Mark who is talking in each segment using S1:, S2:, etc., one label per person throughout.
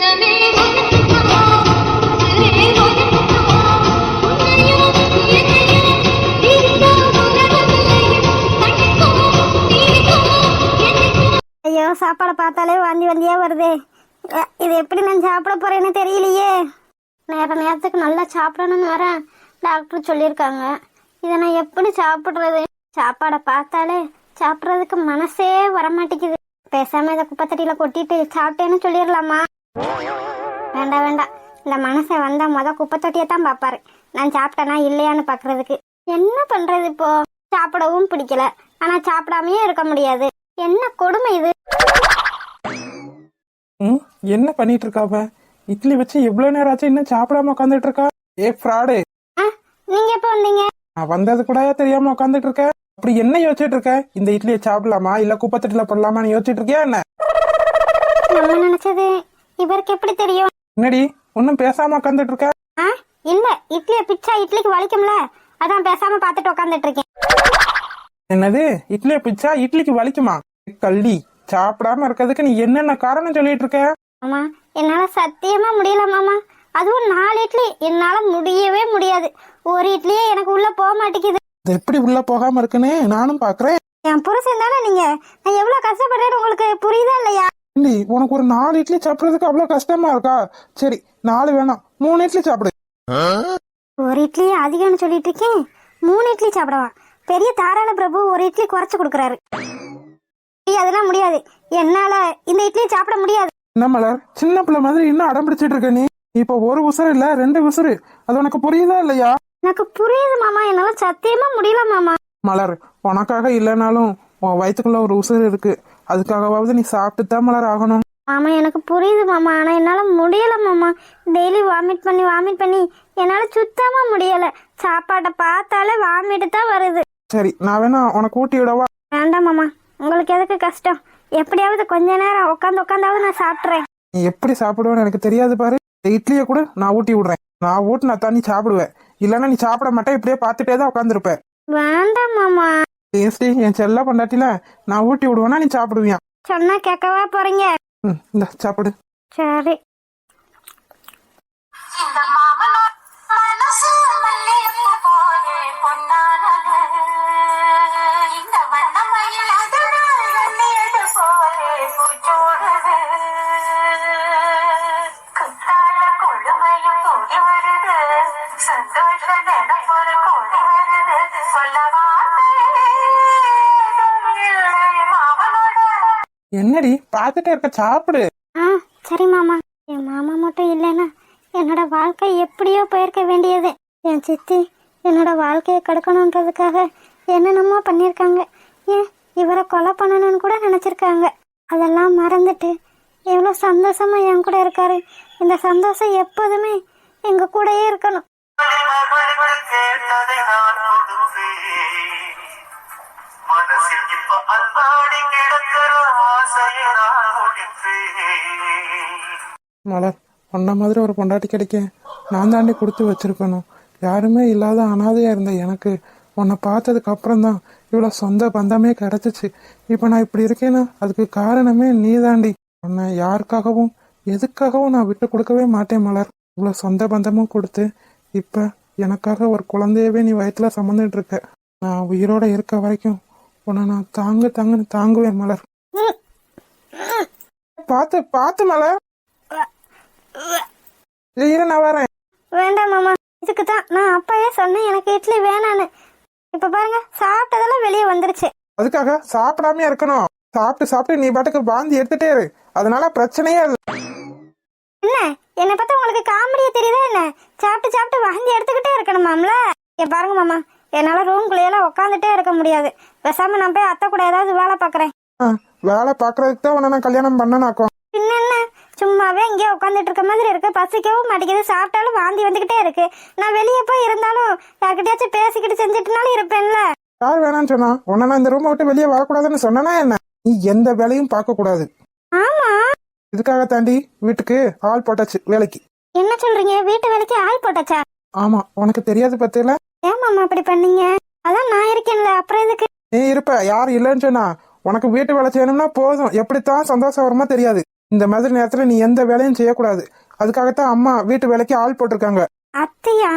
S1: ஐயோ, சாப்பாடை பார்த்தாலே வாந்தி வந்தியா வருது. இது எப்படி நான் சாப்பிட போறேன்னு தெரியலையே. நேரத்துக்கு நல்லா சாப்பிடணும்னு வரேன் டாக்டர் சொல்லியிருக்காங்க. இதை நான் எப்படி சாப்பிட்றது? சாப்பாடை பார்த்தாலே சாப்பிட்றதுக்கு மனசே வரமாட்டேங்குது. பேசாம இதை குப்பைத்தட்டியில கொட்டிட்டு சாப்பிட்டேன்னு சொல்லிடலாமா? வேண்டாம் வேண்டாம், இந்த மனசை வந்தா குப்பைத்தொட்டியை தான் பார்ப்பாரு. நான் சாப்பிட்டேனா இல்லையான்னு பாக்குறதுக்கு. என்ன பண்றது இப்போ? சாப்பிடவும் பிடிக்கல, ஆனா சாப்பிடாமையே இருக்க முடியாது. என்ன கொடுமை இது?
S2: என்ன பண்ணிட்டு இருக்காவ? இட்லி வச்சு எவ்வளவு நேரம் ஆச்சு, இன்னும் சாப்பிடாம உட்காந்துட்டு இருக்கா? ஏ ஃப்ராடு,
S1: நீங்க எப்ப வந்தீங்க?
S2: நான் வந்தது கூட தெரியாம உட்காந்துட்டு இருக்க. அப்படி என்ன யோசிச்சுட்டு இருக்க? இந்த இட்லியை சாப்பிடலாமா இல்ல குப்பத்தட்டில போடலாமான்னு யோசிச்சுட்டு இருக்கியா என்ன?
S1: நம்ம நினைச்சது இவருக்கு எப்படி தெரியும்?
S2: என்னடி ஒன்னும் பேசாம உட்காந்துட்டு இருக்க?
S1: இல்ல, இட்லியை பிச்சா இட்லிக்கு வலிக்கும்ல, அதான் பேசாம பாத்துட்டு உட்காந்துட்டு இருக்கேன்.
S2: என்னது? இட்லியை பிச்சா இட்லிக்கு வலிக்குமா? கள்ளி, சாப்பிடாம இருக்கிறதுக்கு நீ என்னென்ன காரணம் சொல்லிட்டு இருக்க?
S1: ஆமா, என்னால சத்தியமா முடியல மாமா. அதுவும் 4 இட்லி என்னால முடியவே முடியாது. ஒரு இட்லியே எனக்கு உள்ள போக மாட்டேங்குது.
S2: எப்படி உள்ள போகாம இருக்குன்னு நானும் பாக்குறேன்.
S1: என் புருஷன் தானே நீங்க. நான் எவ்வளவு கஷ்டப்படுறேன்னு உங்களுக்கு புரியுதா இல்லையா?
S2: உனக்கு ஒரு 4 இட்லி சாப்பிடுறதுக்கு அவ்வளவு கஷ்டமா இருக்கா? சரி, 4 வேணாம், 3 இட்லி சாப்பிடு.
S1: ஒரு இட்லி அதிகம்னு சொல்லிட்டு இருக்கேன், 3 இட்லி சாப்பிடவா? பெரிய தாராள பிரபு ஒரு இட்லி குறைச்சு கொடுக்கறாரு. அதெல்லாம் முடியாது, என்னால இந்த இட்லி சாப்பிட முடியாது.
S2: என்ன மலர், சின்ன பிள்ளை மாதிரி இன்னும் அடம் பிடிச்சிட்டு இருக்க நீ? இப்ப ஒரு உசுறு இல்ல 2 உசுறு, அது உனக்கு புரியுதா இல்லையா?
S1: எனக்கு புரியுது மாமா, என்னால சத்தியமா முடியல மாமா.
S2: மலர், உனக்காக இல்லைனாலும் உன் வயிற்றுக்குள்ள ஒரு உசுறு இருக்கு, அதுக்காகவாவது நீ சாப்பிட்டு தான் மலர் ஆகணும்.
S1: மாமா எனக்கு புரியுது மாமா, ஆனா என்னால முடியல மாமா. டெய்லி வாமிட் பண்ணி என்னால சுத்தமா முடியல. சாப்பாட்டை பார்த்தாலே வாமிட்டு தான் வருது.
S2: சரி, நான் வேணா உனக்கு ஊட்டி விடவா?
S1: வேண்டாம் மாமா, உங்களுக்கு எதுக்கு கஷ்டம்? எப்படியாவது கொஞ்ச நேரம் உட்காந்தாவது நான் சாப்பிட்றேன்.
S2: நீ எப்படி சாப்பிடுவேன்னு எனக்கு தெரியாது பாரு. இட்லியை கூட நான் ஊட்டி விடுறேன். நான் ஊட்டினா தான் நீ சாப்பிடுவேன், இல்லன்னா நீ சாப்பிட மாட்டேன். இப்படியே பார்த்துட்டே தான் உட்காந்துருப்ப.
S1: வேண்டாம் மாமா.
S2: என் செல்ல பொண்டாட்டில நான் ஊட்டி விடுவேன்னா நீ சாப்பிடுவியா?
S1: சொன்னா கேட்கவா போறீங்க?
S2: இந்த சாப்பிடு.
S1: சரி.
S2: என்னடி பாத்துட்டே இருக்க, சாப்பிடு.
S1: சரி மாமா. என் மாமா மட்டும் இல்லைன்னா என்னோட வாழ்க்கை எப்படியோ போயிருக்க வேண்டியது. என் சித்தி என்னோட வாழ்க்கையை கெடுக்கணுன்றதுக்காக என்னென்னமோ பண்ணியிருக்காங்க. ஏன் இவரை கொலை பண்ணணும்னு கூட நினைச்சிருக்காங்க. அதெல்லாம் மறந்துட்டு எவ்வளோ சந்தோஷமா என் கூட இருக்காரு. இந்த சந்தோஷம் எப்போதுமே எங்க கூடயே இருக்கணும்.
S2: மலர், உன்ன மாதிரி ஒரு பொண்டாட்டி கிடைக்க நான் தாண்டி கொடுத்து வச்சிருக்கணும். யாருமே இல்லாத அனாதையா இருந்த எனக்கு உன்னை பார்த்ததுக்கு அப்புறம் தான் இவ்வளோ சொந்த பந்தமே கிடைச்சிச்சு. இப்போ நான் இப்படி இருக்கேன்னா அதுக்கு காரணமே நீ தாண்டி. உன்னை யாருக்காகவும் எதுக்காகவும் நான் விட்டு கொடுக்கவே மாட்டேன் மலர். இவ்வளோ சொந்த பந்தமும் கொடுத்து இப்போ எனக்காக ஒரு குழந்தையவே நீ வயிற்றுல சுமந்துட்டு இருக்க. நான் உயிரோட இருக்க வரைக்கும் உன்னை நான் தாங்குன்னு தாங்குவேன் மலர். பார்த்து மலர். நான் வரேன்.
S1: வேண்டாம் மாமா, இதுக்கு தான் நான் அப்பவே சொன்னேன் எனக்கு இட்லி வேணான்னு. இப்ப பாருங்க, சாப்பிட்டதெல்லாம் வெளியே வந்துருச்சு.
S2: அதுக்காக சாப்பிடாம இருக்கணும்? சாப்பிட்டு நீ பாட்டுக்கு வாந்தி எடுத்துட்டே இரு, அதனால பிரச்சனையே இல்லை.
S1: என்ன என்னை பார்த்தா உங்களுக்கு காமெடியா தெரியுதா என்ன? சாப்பிட்டு வாந்தி எடுத்துக்கிட்டே இருக்கணுமாம்ல? பாருங்க மாமா, என்னால ரூம்குள்ளேயெல்லாம் உட்காந்துட்டே இருக்க முடியாது. பேசாம நான் போய் அத்தை கூட ஏதாவது வேலை பாக்குறேன்.
S2: வேலை பாக்குறதுக்கு தான் உன்னை நான் கல்யாணம் பண்ணனாக்கும்.
S1: என்ன சும்மாவே இங்கே உட்காந்துட்டு இருக்க மாதிரி இருக்கு. பசிக்கவும் மாட்டேங்குது, சாப்பிட்டாலும் வாந்தி வந்துகிட்டே இருக்கு. நான் வெளியே போய் இருந்தாலும் யார்கிட்டயாச்சும் பேசிக்கிட்டு செஞ்சுட்டுனாலும் இருப்பேன்ல.
S2: யார் வேணான்னு சொன்னா? உன்னை நான் இந்த ரூமை விட்டு வெளியே வரக்கூடாதுன்னு சொன்னா என்ன? நீ எந்த வேலையும் பார்க்க கூடாது.
S1: ஆமா,
S2: இதுக்காக தாண்டி வீட்டுக்கு ஆள் போட்டாச்சு வேலைக்கு.
S1: என்ன சொல்றீங்க? வீட்டு வேலைக்கு ஆள் போட்டாச்சா?
S2: ஆமா, உனக்கு தெரியாது பத்தியில.
S1: ஏன் மாமா அப்படி பண்ணீங்க? அதான் நான் இருக்கேன்ல, அப்புறம் எதுக்கு?
S2: நீ இருப்ப, யாரும் இல்லைன்னு சொன்னா உனக்கு வீட்டு வேலை செய்யணும்னா போதும். எப்படித்தான் சந்தோஷம் வருமா தெரியாது. இந்த மாதிரி நேரத்துல நீ எந்த வேலையும் செய்யக்கூடாது. அதுக்காகத்தான் அம்மா வீட்டு வேலைக்கு ஆள் போட்டிருக்காங்க.
S1: அத்தையா?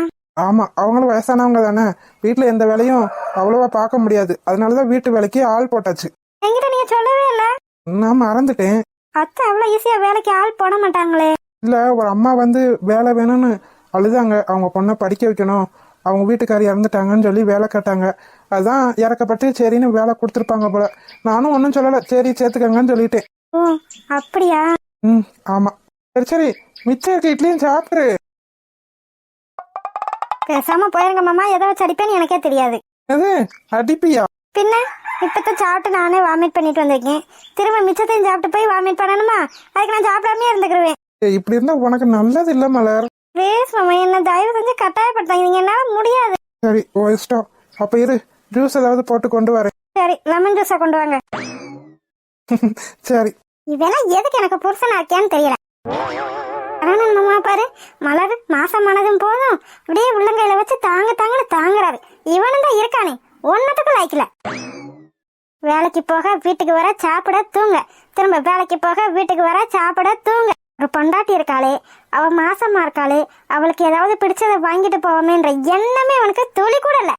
S2: ஆமா, அவங்களும் வயசானவங்க தானே, வீட்டுல எந்த வேலையும் அவ்வளவா பார்க்க முடியாது. அதனாலதான் வீட்டு வேலைக்கு ஆள் போட்டாச்சு.
S1: என்கிட்ட நீங்க சொல்லவே இல்ல.
S2: நான் மறந்துட்டேன்.
S1: அத்தை அவ்வளவு ஈஸியா வேலைக்கு ஆள் போட மாட்டாங்களே.
S2: இல்ல, ஒரு அம்மா வந்து வேலை வேணும்னு அழுதாங்க. அவங்க பொண்ணை படிக்க வைக்கணும், அவங்க வீட்டுக்காரி இறந்துட்டாங்கன்னு சொல்லி வேலை கேட்டாங்க. அதான் இறக்கப்பட்டு சரின்னு வேலை கொடுத்துருப்பாங்க போல. நானும் ஒன்றும் சொல்லலை, சரி சேர்த்துக்கங்கன்னு சொல்லிட்டேன்.
S1: ஓ அப்படியா?
S2: ம், ஆமா. சரி சரி, மிச்சம் இருக்க இட்லியும் சாப்பிட்ரு.
S1: பேசாம போயிருங்க மாமா, எதை வச்சு அடிப்பேன்னு எனக்கே தெரியாது.
S2: எது அடிப்பியா?
S1: பின்ன இப்பதான் சாப்பிட்டு நானே வாமிட் பண்ணிட்டு வந்திருக்கேன். திரும்ப மிச்சத்தையும் சாப்பிட்டு போய் வாமிட் பண்ணணுமா? அதுக்கு நான் சாப்பிடாமே இருந்துக்கிருவேன்.
S2: இப்படி இருந்தா உனக்கு நல்லது இல்ல மலர்.
S1: ப்ளீஸ் மாமா, என்ன தயவு செஞ்சு கட்டாயப்படுத்தாங்க, என்னால முடியாது.
S2: சரி, ஓ இஷ்டம். அப்ப இரு, ஜூஸ் ஏதாவது போட்டு கொண்டு வரேன்.
S1: சரி, லெமன் ஜூஸை கொண்டு வாங்க.
S2: சரி.
S1: இதெல்லாம் எதுக்கு எனக்கு புருஷனா இருக்கியான்னு தெரியல. மாமா பாரு, மலர் மாசமானதும் போதும் அப்படியே உள்ளங்கையில வச்சு தாங்க தாங்கன்னு தாங்குறாரு. இவனும் தான் இருக்கானே, ஒன்னத்துக்கும் லாய்க்கல. வேலைக்கு போக வீட்டுக்கு வர சாப்பிட தூங்க, திரும்ப வேலைக்கு போக வீட்டுக்கு வர சாப்பிட தூங்க. ஒரு பொண்டாட்டி இருக்காளே, அவ மாசமா இருக்காளே, அவளுக்கு ஏதாவது பிடிச்சதை வாங்கிட்டு போவோமேன்ற எண்ணமே அவனுக்கு துளி கூட இல்ல.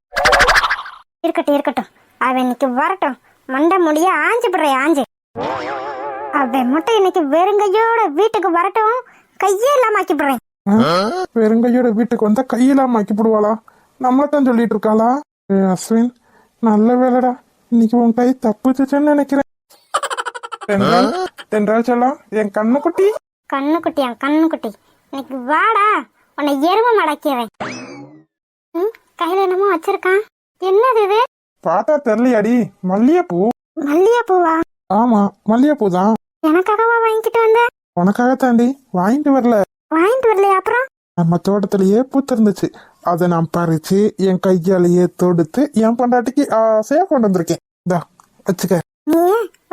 S1: இருக்கட்டும் இருக்கட்டும், அவன் இன்னைக்கு வரட்டும், மண்டை முடிய ஆஞ்சு விடுற ஆஞ்சு. அவன் மட்டும் இன்னைக்கு வெறுங்கையோட வீட்டுக்கு வரட்டும், கையே இல்லாம ஆக்கி விடுறேன்.
S2: வெறுங்கையோட வீட்டுக்கு வந்தா கையெல்லாம் ஆக்கி போடுவாளா? நம்மளத்தான் சொல்லிட்டு இருக்காளா? அஸ்வின், நல்ல வேலைடா, இன்னைக்கு உன் கை தப்புச்சுன்னு நினைக்கிறேன். தென்றல் செல்லம், என் கண்ணுக்குட்டி.
S1: கண்ணுக்குட்டியா? கண்ணுக்குட்டி இன்னைக்கு வாடா, உன்னை எருமை மடக்கிறேன். கையில என்னமோ வச்சிருக்கான், என்னது இது?
S2: பார்த்தா தெரியலையாடி? மல்லிகைப்பூ.
S1: மல்லிகைப்பூவா?
S2: ஆமா, மல்லிகைப்பூ தான்.
S1: எனக்காகவா வாங்கிட்டு வந்த?
S2: உனக்காக தாண்டி, வாங்கிட்டு வரல.
S1: வாங்கிட்டு வரலையா? அப்புறம்
S2: நம்ம தோட்டத்திலேயே பூத்திருந்துச்சு, அதை நான் பறிச்சு என் கையாலேயே தொடுத்து என் பொண்டாட்டிக்கு ஆசையா கொண்டு வந்திருக்கேன். இந்தா வச்சுக்க.
S1: நீ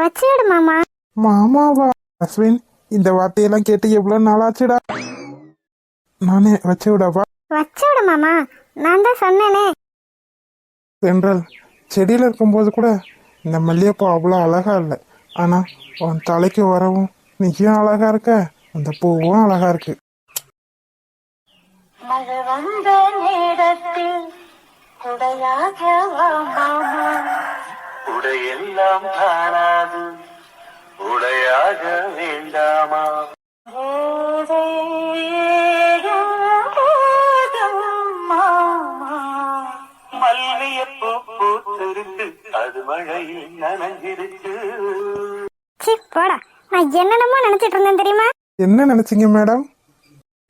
S1: வச்சு விடு மாமா.
S2: மாமாவா? அஸ்வின், இந்த வார்த்தையெல்லாம் கேட்டு எவ்வளவு நாளாச்சுடா. நானே வச்சு விடவா?
S1: வச்சு விடு மாமா, நான் தான் சொன்னேனே.
S2: தென்றல், செடியில இருக்கும்போது கூட இந்த மல்லிகைப்பூ அவ்வளோ அழகா இல்லை, ஆனா உன் தலைக்கு வரவும் நீயும் அழகா இருக்க, அந்த பூவும் அழகா இருக்கு.
S3: மழை வந்த நேரத்தில் குடையாக வா மாமா, உடையெல்லாம் காணாது உடையாக வேண்டாமா, மாமா மல்லிகைப்பூ பூத்திருக்கு, அது மழையில் நனைஞ்சிருக்கு.
S1: சி போடா, நான் என்னென்னமோ நினைச்சிட்டு இருந்தேன் தெரியுமா?
S2: என்ன நினைச்சீங்க மேடம்?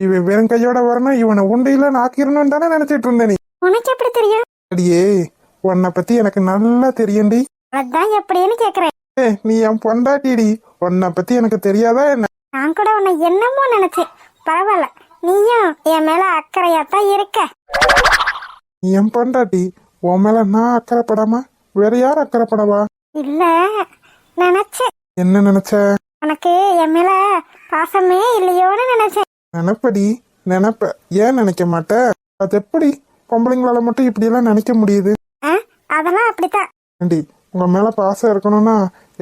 S2: இவன் வெறும் கையோட வரணும், இவனை உண்டையில நாக்கிரணும் தானே நினைச்சிட்டு இருந்த நீ?
S1: உனக்கு எப்படி தெரியும்?
S2: அடியே, உன்னை பத்தி எனக்கு நல்லா தெரியும்டி.
S1: அதான் எப்படின்னு கேக்குறேன்.
S2: நீ என் பொண்டாட்டிடி, உன்னை பத்தி எனக்கு தெரியாதா என்ன?
S1: நான் கூட உன்னை என்னமோ நினைச்சேன். பரவாயில்ல, நீயும் என் மேல அக்கறையாத்தான் இருக்க.
S2: நீ என் பொண்டாட்டி, உன் மேல நான் அக்கறைப்படாம வேற யார் அக்கறைப்படவா?
S1: இல்ல, நினைச்சேன்.
S2: என்ன நினைச்ச?
S1: உனக்கு என் மேல பாசமே இல்லையோன்னு நினைச்சேன்.
S2: நினைப்படி, நினைப்ப, ஏன் நினைக்க மாட்ட? அது எப்படி பொம்பளைங்களால மட்டும் இப்படி எல்லாம் நினைக்க முடியுது?
S1: அதெல்லாம் அப்படித்தான்.
S2: ஏண்டி, உங்க மேல பாசம் இருக்கணும்னா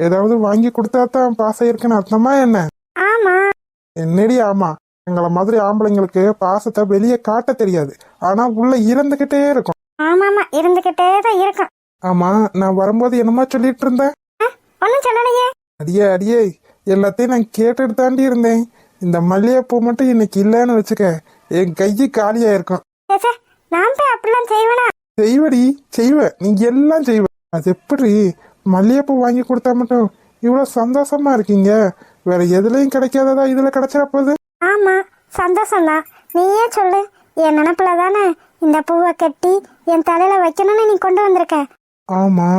S2: ஏதாவது வாங்கி கொடுத்தா தான் பாசம் இருக்குன்னு அர்த்தமா என்ன?
S1: ஆமா.
S2: என்னடி ஆமா? எங்களை மாதிரி ஆம்பளைங்களுக்கு பாசத்தை வெளியே காட்ட தெரியாது, ஆனா உள்ள இருந்துகிட்டே இருக்கும்.
S1: ஆமாமா, இருந்துகிட்டே தான் இருக்கும்.
S2: ஆமா, நான் வரும்போது என்னமா சொல்லிட்டு இருந்தேன்?
S1: ஒன்னும் சொல்லலையே.
S2: அடியே அடியே, எல்லாத்தையும் நான் கேட்டுட்டு தாண்டி இருந்தேன். இந்த மல்லிகைப்பூ மட்டும் இன்னைக்கு இல்லைன்னு வச்சுக்க, என் கையை காலியா இருக்கும்.
S1: நான் போய் அப்படிலாம் செய்வேனா?
S2: செய்வடி, செய்வ, நீங்க எல்லாம் செய்வ. அது எப்படி மல்லிகைப்பூ வாங்கி கொடுத்தா மட்டும் இவ்வளவு சந்தோஷமா இருக்கீங்க? வேற எதுலயும் கிடைக்காததா இதுல கிடைச்சா போகுது?
S1: ஆமா, சந்தோஷம்தான். நீயே சொல்லு, என் நினப்புல தானே இந்த பூவை கட்டி என் தலையில வைக்கணும்னு நீ கொண்டு வந்திருக்க.
S2: ஆமா.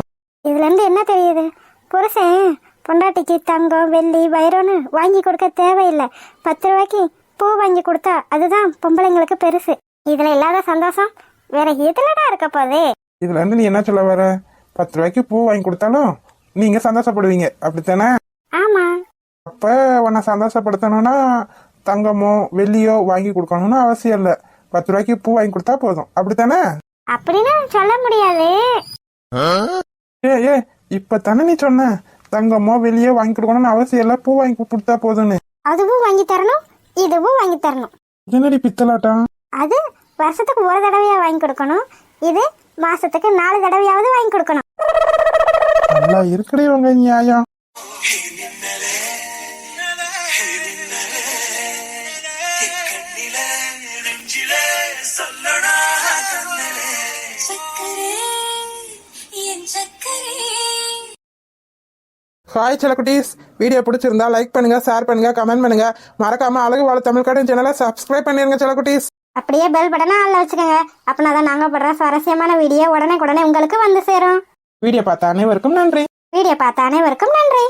S1: இதுல இருந்து என்ன தெரியுது? புருஷன் பொண்டாட்டிக்கு தங்கம் வெள்ளி வைரம்னு வாங்கி கொடுக்க தேவையில்லை. 10 ரூபாய்க்கு பூ வாங்கி கொடுத்தா அதுதான் பொம்பளைங்களுக்கு பெருசு. இதுல இல்லாத சந்தோஷம் வேற எதுலடா இருக்க போதே?
S2: இதுல இருந்து நீ என்ன சொல்ல வர? 10 ரூபாய்க்கு பூ வாங்கி கொடுத்தாலும் நீங்க சந்தோஷப்படுவீங்க, அப்படித்தானே?
S1: ஆமா.
S2: அப்ப உன்னை சந்தோஷப்படுத்தணும்னா தங்கமோ வெள்ளியோ வாங்கி கொடுக்கணும்னு அவசியம் இல்ல, 10 ரூபாய்க்கு பூ வாங்கி கொடுத்தா போதும், அப்படித்தானே?
S1: அப்படின்னு சொல்ல முடியாது.
S2: ஏ இப்ப தானே நீ சொன்ன தங்கமோ வெளியே வாங்கி கொடுக்கணும்னு அவசியம் இல்லை, பூ வாங்கி கொடுத்தா போதும்னு.
S1: அதுவும் வாங்கி தரணும், இதுவும் வாங்கி தரணும்.
S2: என்னடி பித்தலாட்டம்?
S1: அது வருஷத்துக்கு ஒரு தடவையா வாங்கி கொடுக்கணும், இது மாசத்துக்கு 4 தடவையாவது வாங்கி கொடுக்கணும்.
S2: நல்லா இருக்குடி உங்க நியாயம். ஹாய் செல்லக்குட்டீஸ், வீடியோ பிடிச்சிருந்தா லைக் பண்ணுங்க, ஷேர் பண்ணுங்க, கமெண்ட் பண்ணுங்க. மறக்காம அழகு வாழ தமிழ் கார்டன் சேனலை சப்ஸ்கிரைப் பண்ணிருங்க செல்லக்குட்டீஸ்.
S1: அப்படியே பெல் பட்டனை ஆன்ல வச்சுக்கோங்க. அப்படின்னா நாங்க போடுற சுவாரஸ்யமான வீடியோ உடனே உங்களுக்கு வந்து சேரும்.
S2: வீடியோ பார்த்த அனைவருக்கும் நன்றி.
S1: வீடியோ பார்த்த அனைவருக்கும் நன்றி.